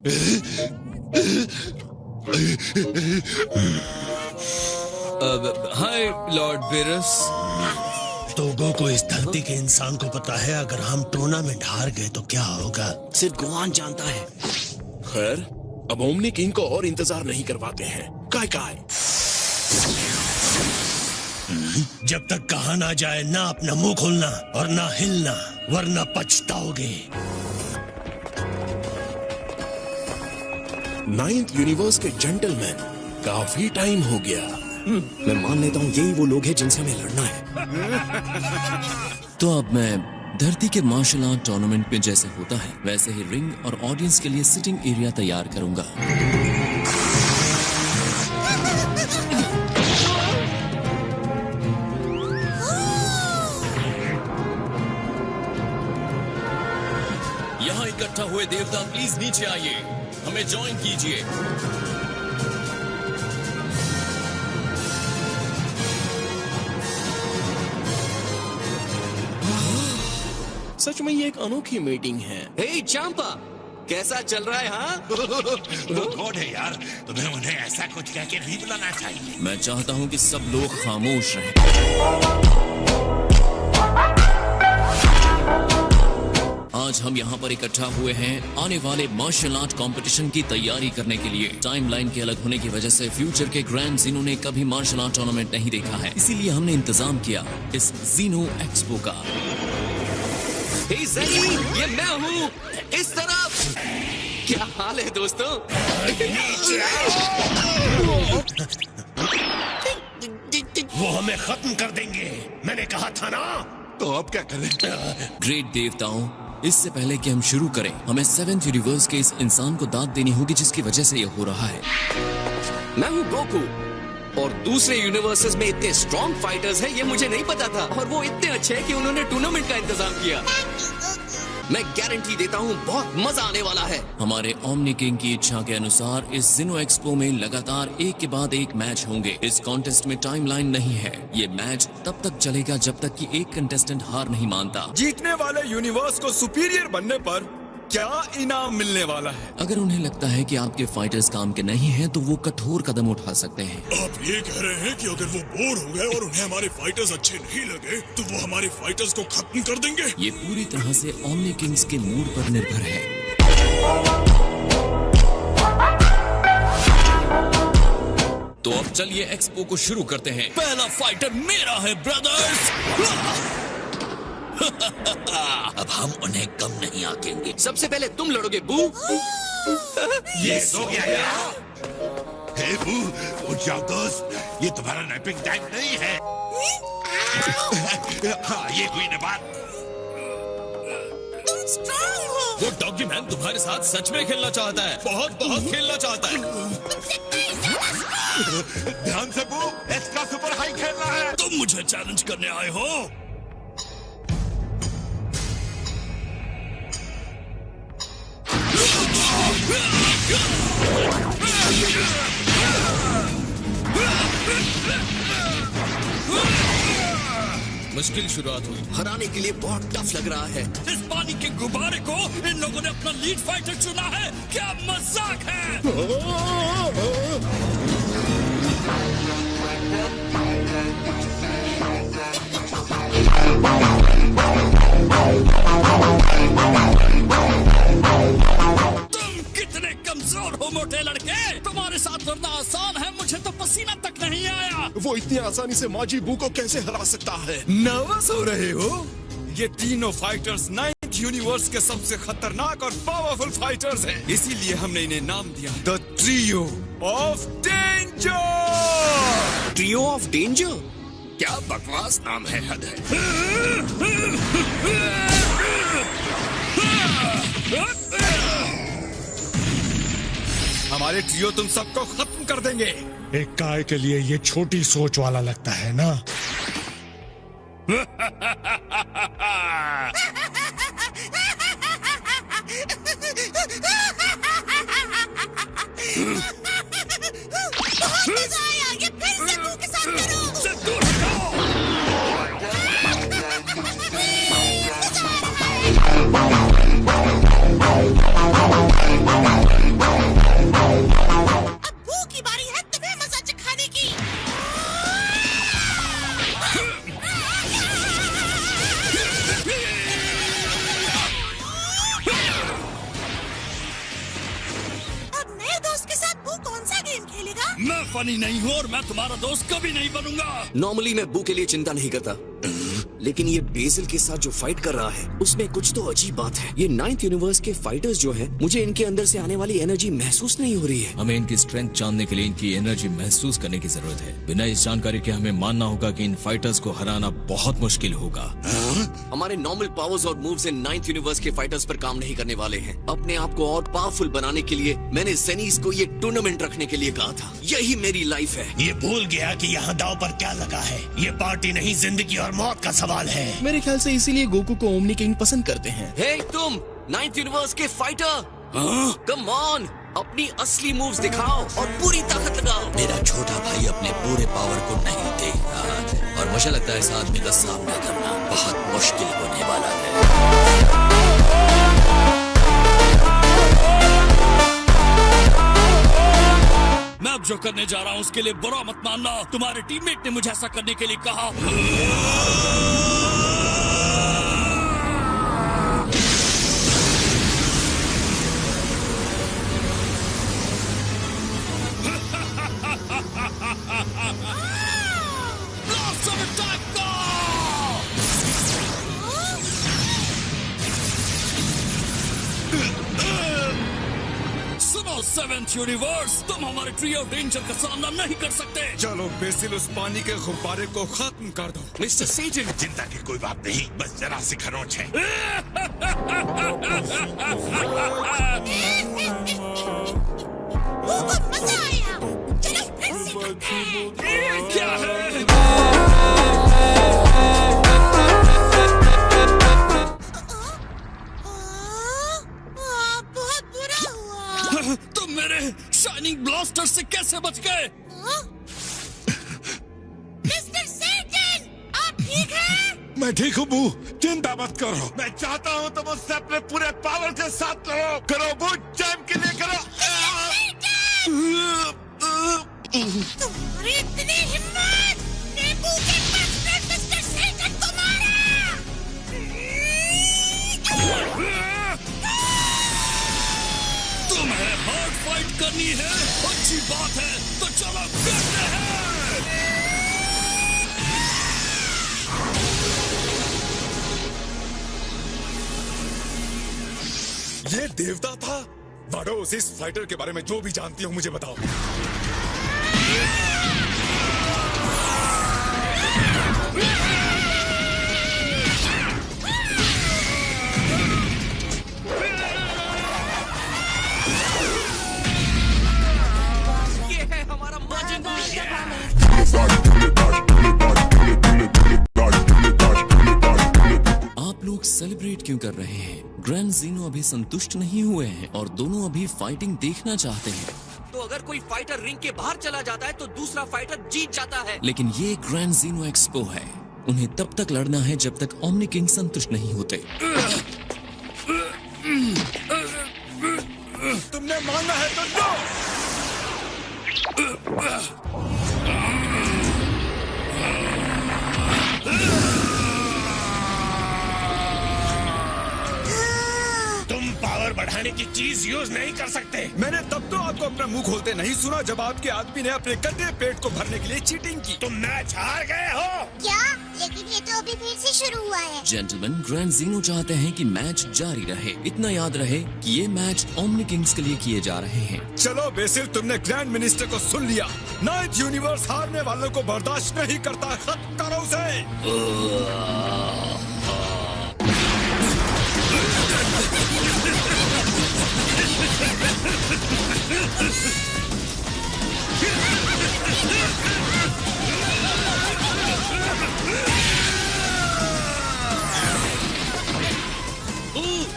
हाय Lord बेरस। तोगो को इस धरती के इंसान को पता है अगर हम टूर्नामेंट हार गए तो क्या होगा। सिर्फ गोआन जानता है। खैर, अब ओमनी किंग को और इंतजार नहीं करवाते हैं। काय काय जब तक कहा ना जाए ना अपना मुंह खोलना और ना हिलना, वरना पछताओगे। 9th यूनिवर्स के जेंटलमैन, काफी टाइम हो गया। मैं मान लेता हूँ यही वो लोग हैं जिनसे हमें लड़ना है। तो अब मैं धरती के मार्शल आर्ट टूर्नामेंट में जैसे होता है वैसे ही रिंग और ऑडियंस के लिए सिटिंग एरिया तैयार करूंगा। यहाँ इकट्ठा हुए देवता प्लीज नीचे आइए, हमें ज्वाइन कीजिए। सच में ये एक अनोखी मीटिंग है। हे चांपा, कैसा चल रहा है? हाँ वो कौन है यार? तुम्हें उन्हें ऐसा कुछ कह के नहीं बुलाना चाहिए। मैं चाहता हूँ कि सब लोग खामोश रहें। आज हम यहाँ पर इकट्ठा हुए हैं आने वाले मार्शल आर्ट कंपटीशन की तैयारी करने के लिए। टाइमलाइन के अलग होने की वजह से फ्यूचर के ग्रैंड जीनो ने कभी मार्शल आर्ट टूर्नामेंट नहीं देखा है, इसीलिए हमने इंतजाम किया इस जीनो एक्सपो का। हे ज़नी, ये मैं हूँ, इस तरफ। क्या हाल है दोस्तों? वो हमें खत्म कर देंगे, मैंने कहा था ना। तो अब क्या करें? ग्रेट देवताओं, इससे पहले कि हम शुरू करें, हमें 7th यूनिवर्स के इस इंसान को दाद देनी होगी जिसकी वजह से ये हो रहा है। मैं हूँ गोकू, और दूसरे यूनिवर्सेस में इतने स्ट्रॉन्ग फाइटर्स हैं ये मुझे नहीं पता था, और वो इतने अच्छे हैं कि उन्होंने टूर्नामेंट का इंतजाम किया। मैं गारंटी देता हूँ बहुत मजा आने वाला है। हमारे ओमनी किंग की इच्छा के अनुसार इस जीनो एक्सपो में लगातार एक के बाद एक मैच होंगे। इस कॉन्टेस्ट में टाइमलाइन नहीं है, ये मैच तब तक चलेगा जब तक कि एक कंटेस्टेंट हार नहीं मानता। जीतने वाले यूनिवर्स को सुपीरियर बनने पर क्या इनाम मिलने वाला है? अगर उन्हें लगता है कि आपके फाइटर्स काम के नहीं हैं, तो वो कठोर कदम उठा सकते हैं। आप ये कह रहे हैं कि अगर वो बोर हो गए और उन्हें हमारे फाइटर्स अच्छे नहीं लगे तो वो हमारे फाइटर्स को खत्म कर देंगे? ये पूरी तरह से ओमनी किंग्स के मूड पर निर्भर है। तो अब चलिए एक्सपो को शुरू करते हैं। पहला फाइटर मेरा है ब्रदर्स। अब हम उन्हें कम नहीं आकेंगे। सबसे पहले तुम लड़ोगे बू। ये सो गया यार। हे बू, उठ जाओ दोस्त, ये तुम्हारा नैपिंग टाइम नहीं है। हाँ, ये हुई ना बात। वो डॉगी मैन तुम्हारे साथ सच में खेलना चाहता है, बहुत बहुत खेलना चाहता है। ध्यान से बू, इसका सुपर हाई खेलना है। तुम मुझे चैलेंज करने आए हो? मुश्किल शुरुआत हुई। हराने के लिए बहुत टफ लग रहा है। इस पानी के गुब्बारे को इन लोगों ने अपना लीड फाइटर चुना है, क्या मजाक है? तुम कितने कमजोर हो मोटे लड़के, तुम्हारे साथ लड़ना आसान है, मुझे तो पसीना तक नहीं आया। वो इतनी आसानी से माजी बू को कैसे हरा सकता है? नर्वस हो रहे हो? ये तीनों फाइटर्स 9th यूनिवर्स के सबसे खतरनाक और पावरफुल फाइटर्स हैं। इसीलिए हमने इन्हें नाम दिया the trio of danger. Trio of danger? क्या बकवास नाम है, हद है। हमारे ट्रियो तुम सबको खत्म कर देंगे। एक काय के लिए ये छोटी सोच वाला लगता है ना? गेम खेलेगा? मैं फनी नहीं हूँ और मैं तुम्हारा दोस्त कभी नहीं बनूंगा। नॉर्मली मैं बू के लिए चिंता नहीं करता, लेकिन ये बेसिल के साथ जो फाइट कर रहा है उसमें कुछ तो अजीब बात है। ये 9th यूनिवर्स के फाइटर्स जो हैं, मुझे इनके अंदर से आने वाली एनर्जी महसूस नहीं हो रही है। हमें इनकी स्ट्रेंथ जानने के लिए इनकी एनर्जी महसूस करने की जरूरत है। बिना इस जानकारी के हमें मानना होगा कि इन फाइटर्स को हराना बहुत मुश्किल होगा। हमारे नॉर्मल पावर्स और मूव्स इन 9th यूनिवर्स के फाइटर्स पर काम नहीं करने वाले हैं। अपने आप को और पावरफुल बनाने के लिए मैंने जेनीस को ये टूर्नामेंट रखने के लिए कहा था। यही मेरी लाइफ है। ये भूल गया कि यहाँ दाव पर क्या लगा है। ये पार्टी नहीं, जिंदगी और मौत का सवाल है। मेरे ख्याल से इसीलिए गोकू को ओमनी किंग पसंद करते हैं। हे तुम 9th यूनिवर्स के फाइटर, कम ऑन, अपनी असली मूव्स दिखाओ और पूरी ताकत लगाओ। मेरा छोटा भाई अपने पूरे पावर को नहीं देख रहा है और मुझे लगता है इस आदमी का सामना करना बहुत मुश्किल होने वाला है। मैं अब जो करने जा रहा हूँ उसके लिए बुरा मत मानना। तुम्हारे टीममेट ने मुझे ऐसा करने के लिए कहा। सुनो 7th यूनिवर्स, तुम हमारे ट्री ऑफ डेंजर का सामना नहीं कर सकते। चलो बेसिल उस पानी के गुब्बारे को खत्म कर दो। मिस्टर सेजन, चिंता की कोई बात नहीं, बस जरा सी खरोंच है। मजा आया। चलो फिर से करते हैं। ये क्या है? बहुत बुरा हुआ। तुम मेरे शाइनिंग ब्लास्टर से कैसे बच गए? मिस्टर सेजन, आप ठीक हैं? मैं ठीक हूँ बू, चिंता मत करो। मैं चाहता हूँ तुम उससे अपने पूरे पावर के साथ लड़ो। करो बू, जैम के लिए करो। तुम्हारी इतनी हिम्मत! नींबू के पास में मिस्टर सेजन को मारा! तुम्हें हार्ड फाइट करनी है? अच्छी बात है, तो चलो करते हैं। ये देवता था? वाडोस, इस फाइटर के बारे में जो भी जानती हो मुझे बताओ। ये है हमारा माजिद। आप लोग सेलिब्रेट क्यों कर रहे हैं? ग्रैंड ज़ीनो अभी संतुष्ट नहीं हुए हैं और दोनों अभी फाइटिंग देखना चाहते हैं। तो अगर कोई फाइटर रिंग के बाहर चला जाता है तो दूसरा फाइटर जीत जाता है। लेकिन ये ग्रैंड ज़ीनो एक्सपो है, उन्हें तब तक लड़ना है जब तक ओमनी किंग संतुष्ट नहीं होते। तुमने मानना है तो लो। तुम पावर बढ़ाने की चीज यूज नहीं कर सकते। मैंने तब तो आपको अपना मुंह खोलते नहीं सुना जब आपके आदमी ने अपने गंदे पेट को भरने के लिए चीटिंग की। तुम मैच हार गए हो। क्या? लेकिन ये तो अभी फिर से शुरू हुआ है। जेंटलमैन, ग्रैंड ज़ीनो चाहते हैं कि मैच जारी रहे। इतना याद रहे कि ये मैच ओमनी किंग्स के लिए किए जा रहे हैं। चलो बेसिल, तुमने ग्रैंड मिनिस्टर को सुन लिया। 9th यूनिवर्स हारने वालों को बर्दाश्त नहीं करता। खत्म करो उसे।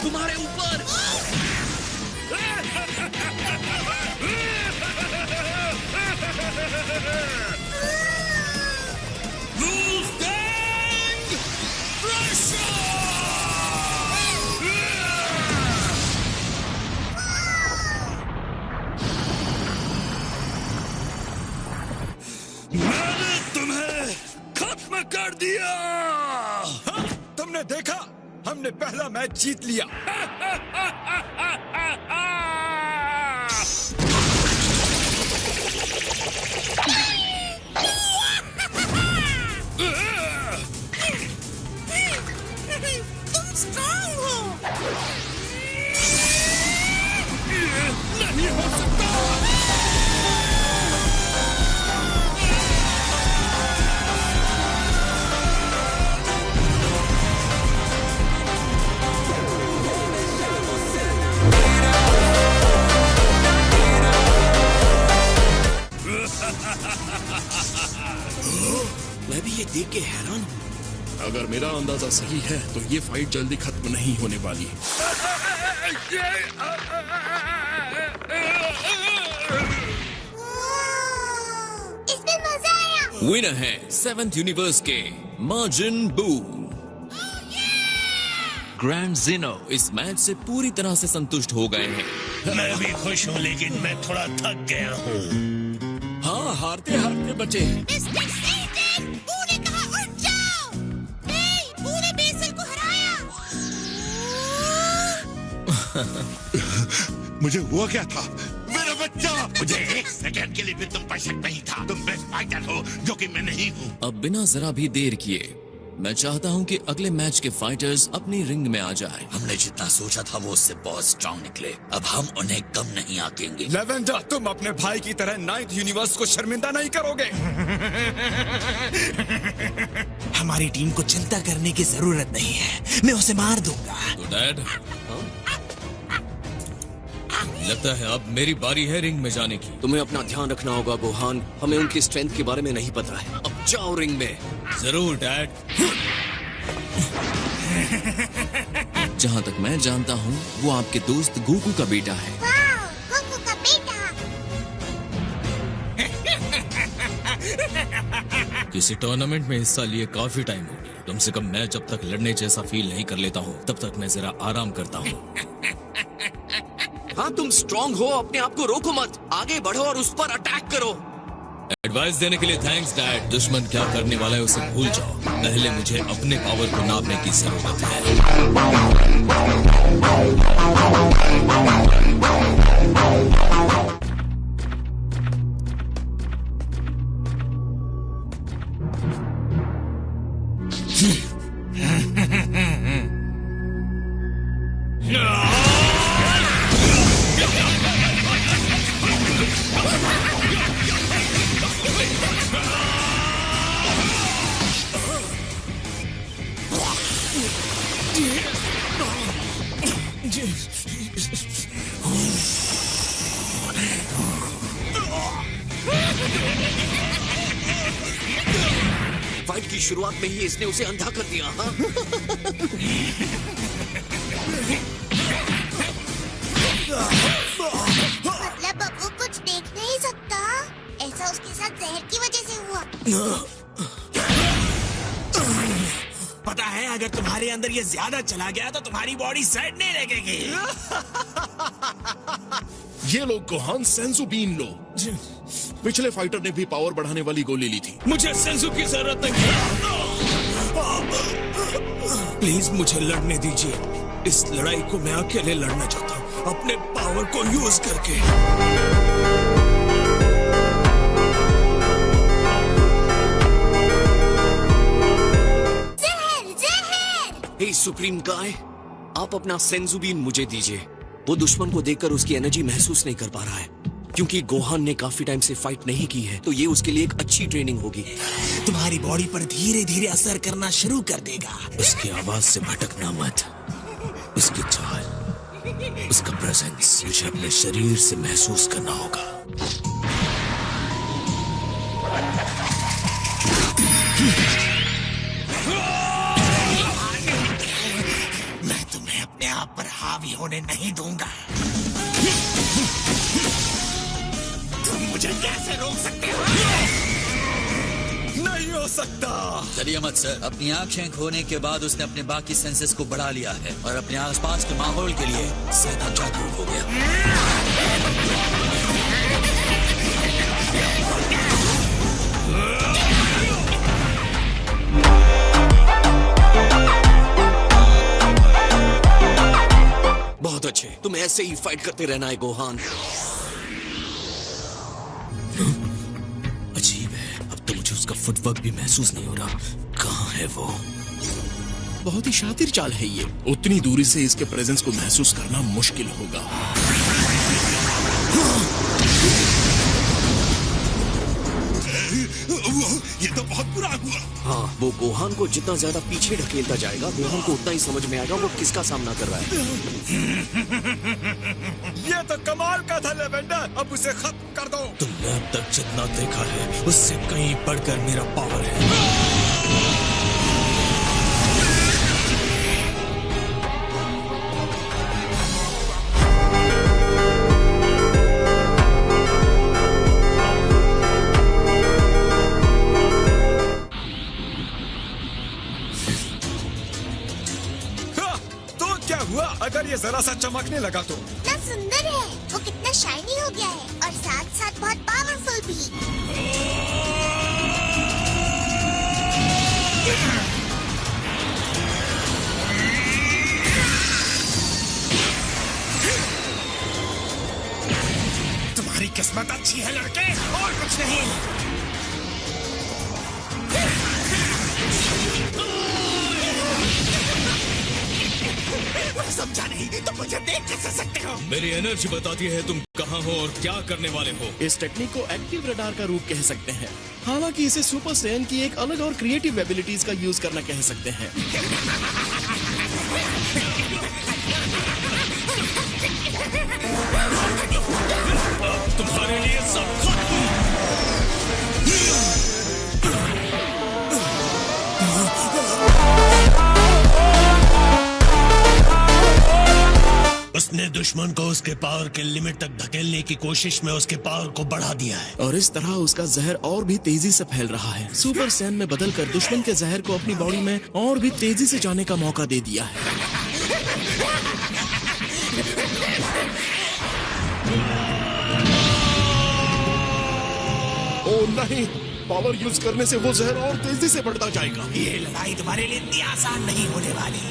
तुम्हारे ऊपर। Wolfgang Pressure! मैंने तुम्हें खत्म कर दिया। हाँ, तुमने देखा, हमने पहला मैच जीत लिया। अगर मेरा अंदाजा सही है तो ये फाइट जल्दी खत्म नहीं होने वाली। इसमें मजा आया। विनर है 7th यूनिवर्स के मार्जिन बू। ग्रैंड ज़ीनो इस मैच से पूरी तरह से संतुष्ट हो गए हैं। मैं भी खुश हूँ, लेकिन मैं थोड़ा थक गया हूँ। हाँ, हारते हारते बचे। मिस्टर सेटन, पूरे कहा उठ जाओ। नहीं, पूरे बेसल को हराया। मुझे हुआ क्या था? मेरा बच्चा! मुझे एक सेकंड के लिए भी तुम पर शक नहीं था। तुम बेस्ट फाइटर हो, जो कि मैं नहीं हूँ। अब बिना जरा भी देर किए मैं चाहता हूं कि अगले मैच के फाइटर्स अपनी रिंग में आ जाएं। हमने जितना सोचा था वो उससे बहुत स्ट्रांग निकले। अब हम उन्हें कम नहीं आंकेंगे। लेवेंडर, तुम अपने भाई की तरह 9th यूनिवर्स को शर्मिंदा नहीं करोगे। हमारी टीम को चिंता करने की जरूरत नहीं है, मैं उसे मार दूंगा। तो डैड, लगता है अब मेरी बारी है रिंग में जाने की। तुम्हें अपना ध्यान रखना होगा गोहान, हमें उनकी स्ट्रेंथ के बारे में नहीं पता है। अब जाओ रिंग में। जरूर डैड। जहां तक मैं जानता हूं वो आपके दोस्त गोकू का बेटा है। वाह, गोकू का बेटा। किसी टूर्नामेंट में हिस्सा लिए काफी टाइम हो गया। कम से कम मैं जब तक लड़ने जैसा फील नहीं कर लेता हूँ तब तक मैं जरा आराम करता हूँ। हाँ, तुम स्ट्रांग हो, अपने आप को रोको मत, आगे बढ़ो और उस पर अटैक करो। एडवाइस देने के लिए थैंक्स डैड। दुश्मन क्या करने वाला है उसे भूल जाओ। पहले मुझे अपने पावर को नापने की जरूरत फाइट की शुरुआत में ही इसने उसे अंधा कर दिया। हाँ? मतलब बब्बू कुछ देख नहीं सकता? ऐसा उसके साथ जहर की वजह से हुआ। पता है, अगर तुम्हारे अंदर ये ज्यादा चला गया तो तुम्हारी बॉडी सेट नहीं लगेगी। ये लो गोहान, सेंसु बीन लो। पिछले फाइटर ने भी पावर बढ़ाने वाली गोली ली थी। मुझे सेंसु की जरूरत नहीं है। प्लीज मुझे लड़ने दीजिए। इस लड़ाई को मैं अकेले लड़ना चाहता हूँ, अपने पावर को यूज करके। जहर, जहर। हे सुप्रीम गाय, आप अपना सेंजुबीन मुझे दीजिए। वो दुश्मन को देखकर उसकी एनर्जी महसूस नहीं कर पा रहा है। क्योंकि गोहान ने काफी टाइम से फाइट नहीं की है, तो ये उसके लिए एक अच्छी ट्रेनिंग होगी। तुम्हारी बॉडी पर धीरे धीरे असर करना शुरू कर देगा। उसकी आवाज से भटकना मत। उसकी चाल, उसका प्रेजेंस मुझे अपने शरीर से महसूस करना होगा। मैं तुम्हें अपने आप पर हावी होने नहीं दूंगा। तुम मुझे कैसे रोक सकते हो? नहीं हो सकता। डरिए मत सर। अपनी आंखें खोने के बाद उसने अपने बाकी सेंसेस को बढ़ा लिया है और अपने आसपास के माहौल के लिए ज्यादा जागरूक हो गया। बहुत अच्छे, तुम ऐसे ही फाइट करते रहना है गोहान। अजीब है, अब तो मुझे उसका फुटवर्क भी महसूस नहीं हो रहा। कहाँ है वो? बहुत ही शातिर चाल है ये। उतनी दूरी से इसके प्रेजेंस को महसूस करना मुश्किल होगा। ये तो बहुत बुरा हुआ। हाँ, वो गोहान को जितना ज्यादा पीछे ढकेलता जाएगा, गोहान को उतना ही समझ में आएगा वो किसका सामना कर रहा है। ये तो कमाल का था लेवेंडर, अब उसे खत्म कर दो। तुमने अब तक जितना देखा है उससे कहीं बढ़कर मेरा पावर है। सा चमकने लगा तो। कितना सुंदर है, वो कितना शाइनी हो गया है और साथ साथ बहुत पावरफुल भी। तुम्हारी किस्मत अच्छी है लड़के, और कुछ नहीं। समझा नहीं तो मुझे देख कैसे सकते हो? मेरी एनर्जी बताती है तुम कहाँ हो और क्या करने वाले हो। इस टेक्निक को एक्टिव रडार का रूप कह सकते हैं। हालांकि इसे सुपर सैयन की एक अलग और क्रिएटिव एबिलिटीज का यूज करना कह सकते हैं। तुम्हारे लिए सब उसने दुश्मन को उसके पावर के लिमिट तक धकेलने की कोशिश में उसके पावर को बढ़ा दिया है और इस तरह उसका जहर और भी तेजी से फैल रहा है। सुपर सैयन में बदलकर दुश्मन के जहर को अपनी बॉडी में और भी तेजी से जाने का मौका दे दिया है। ओ नहीं, पावर यूज करने से वो जहर और तेजी से बढ़ता जाएगा। ये लड़ाई तुम्हारे लिए इतनी आसान नहीं होने वाली।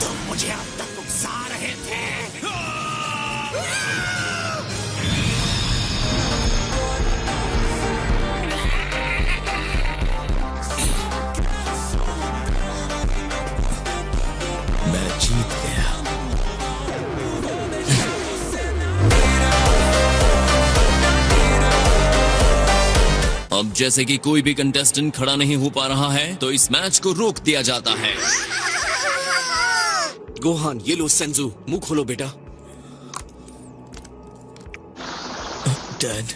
तुम मुझे अब तक उकसा रहे थे। मैं जीत गया। अब जैसे कि कोई भी कंटेस्टेंट खड़ा नहीं हो पा रहा है तो इस मैच को रोक दिया जाता है। गोहान, ये लो सेंजू, मुंह खोलो बेटा। Dad,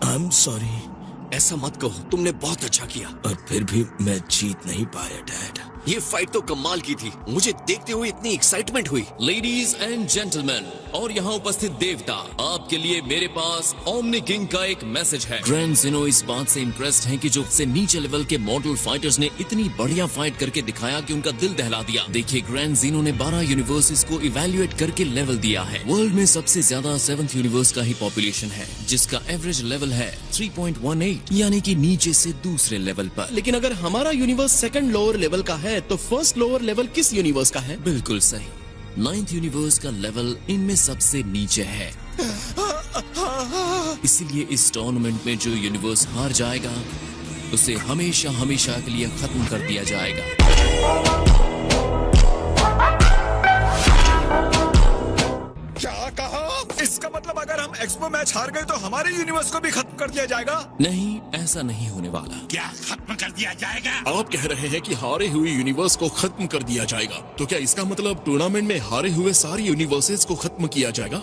I am sorry. ऐसा मत कहो, तुमने बहुत अच्छा किया। और फिर भी मैं जीत नहीं पाया डैड। ये फाइट तो कमाल की थी, मुझे देखते हुए इतनी एक्साइटमेंट हुई। लेडीज एंड जेंटलमैन और यहाँ उपस्थित देवता, आपके लिए मेरे पास ओमनी किंग का एक मैसेज है। ग्रैंड ज़ीनो इस बात से इम्प्रेस्ड हैं कि जो से नीचे लेवल के मॉडल फाइटर्स ने इतनी बढ़िया फाइट करके दिखाया कि उनका दिल दहला दिया। देखिए, ग्रैंड ज़ीनो ने 12 यूनिवर्सेस को इवेल्युएट करके लेवल दिया है। वर्ल्ड में सबसे ज्यादा 7th यूनिवर्स का ही पॉपुलेशन है, जिसका एवरेज लेवल है 3.18, यानी कि नीचे से दूसरे लेवल पर। लेकिन अगर हमारा यूनिवर्स सेकंड लोअर लेवल का है तो फर्स्ट लोअर लेवल किस यूनिवर्स का है? बिल्कुल सही, 9th यूनिवर्स का लेवल इनमें सबसे नीचे है। इसीलिए इस टूर्नामेंट में जो यूनिवर्स हार जाएगा उसे हमेशा हमेशा के लिए खत्म कर दिया जाएगा। क्या कहा? इसका मतलब अगर हम एक्सपो मैच हार गए तो हमारे यूनिवर्स को भी खत्म कर दिया जाएगा? नहीं, ऐसा नहीं होने वाला। क्या खत्म कर दिया जाएगा? आप कह रहे हैं कि हारे हुए यूनिवर्स को खत्म कर दिया जाएगा, तो क्या इसका मतलब टूर्नामेंट में हारे हुए सारे यूनिवर्सेस को खत्म किया जाएगा?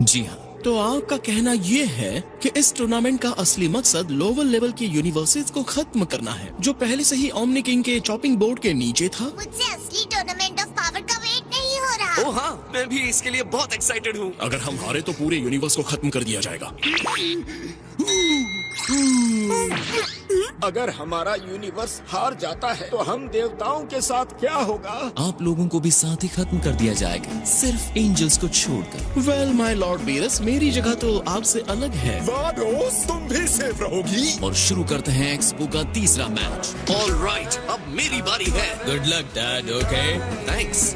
जी हाँ। तो आपका कहना ये है कि इस टूर्नामेंट का असली मकसद लोअर लेवल के यूनिवर्सेस को खत्म करना है, जो पहले से ही ओमनी किंग के चॉपिंग बोर्ड के नीचे था। मुझसे असली टूर्नामेंट ऑफ पावर का वेट नहीं हो रहा। ओ हाँ, मैं भी इसके लिए बहुत एक्साइटेड हूँ। अगर हम हारे तो पूरे यूनिवर्स को खत्म कर दिया जाएगा। अगर हमारा यूनिवर्स हार जाता है तो हम देवताओं के साथ क्या होगा? आप लोगों को भी साथ ही खत्म कर दिया जाएगा, सिर्फ एंजल्स को छोड़कर। वेल माय लॉर्ड बीरस, मेरी जगह तो आपसे अलग है। वाह दोस्त, तुम भी सेफ रहोगी। और शुरू करते हैं एक्सपो का तीसरा मैच। ऑल राइट, अब मेरी बारी है। Good luck dad. Okay, thanks.